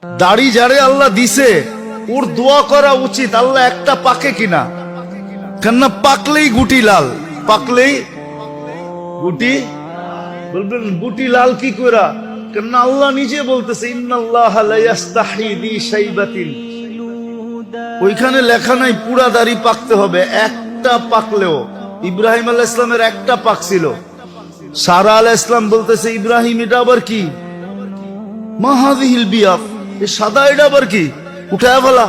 দাড়ি যারে আল্লাহ দিছে ওর দোয়া করা উচিত, আল্লাহ একটা পাকে কিনা। কেননা পাকলেই গুটি লাল, পাকলেই গুটি, বলবেন গুটি লাল কি করে? কেননা আল্লাহ নিজে বলতেছে ইন্নাল্লাহা লা ইস্তাহি বি শাইবাতিন, ওইখানে লেখা নাই পুরা দাড়ি পাকতে হবে, একটা পাকলেও। ইব্রাহিম আলাইহিস সালামের একটা পাকছিল। সারা আলাইহিস সালাম বলতেছে ইব্রাহিম এটা আবার কি? মা হাযিহিল বিয়াদ, এই সাদা এটা আবার কি? উঠায় ফেলা।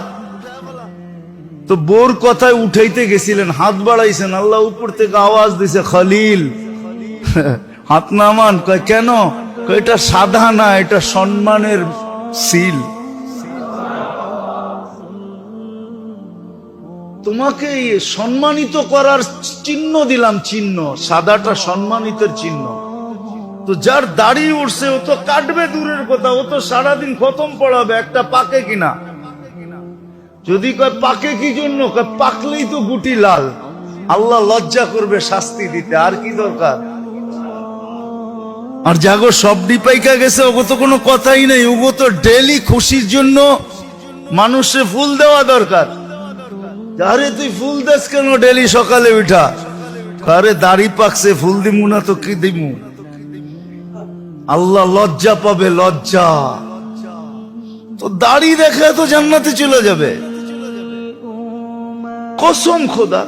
তো বোর কথায় উঠাইতে গেছিলেন, হাত বাড়াইছেন, আল্লাহ উপর থেকে আওয়াজ দিছে খলিল হাত নামান। কয় কেন? এটা সাদা না, এটা সম্মানের সিল। তোমাকে সম্মানিত করার চিহ্ন দিলাম, চিহ্ন সাদাটা সম্মানিতের চিহ্ন। তো যার দাড়ি উঠছে ও তো কাটবে দূরের কথা, ও তো সারাদিন খতম পড়াবে, একটা পাকে কিনা। যদি কয় পাকে কি জন্য, কয় পাকলেই তো গুটি লাল, আল্লাহ লজ্জা করবে শাস্তি দিতে, আর কি দরকার? আর জাগো সবডি পাইকা গেছে, ওগো তো কোনো কথাই নেই, ওগো তো ডেলি খুশির জন্য মানুষে ফুল দেওয়া দরকার। আরে তুই ফুল দেস কেন ডেলি সকালে উঠা? আরে দাড়ি পাকছে, ফুল দিমু না তো কি দিমু? আল্লাহ লজ্জা পাবে, লজ্জা। তো দাড়ি দেখে তো জান্নাতে চলে যাবে, কসম খোদা।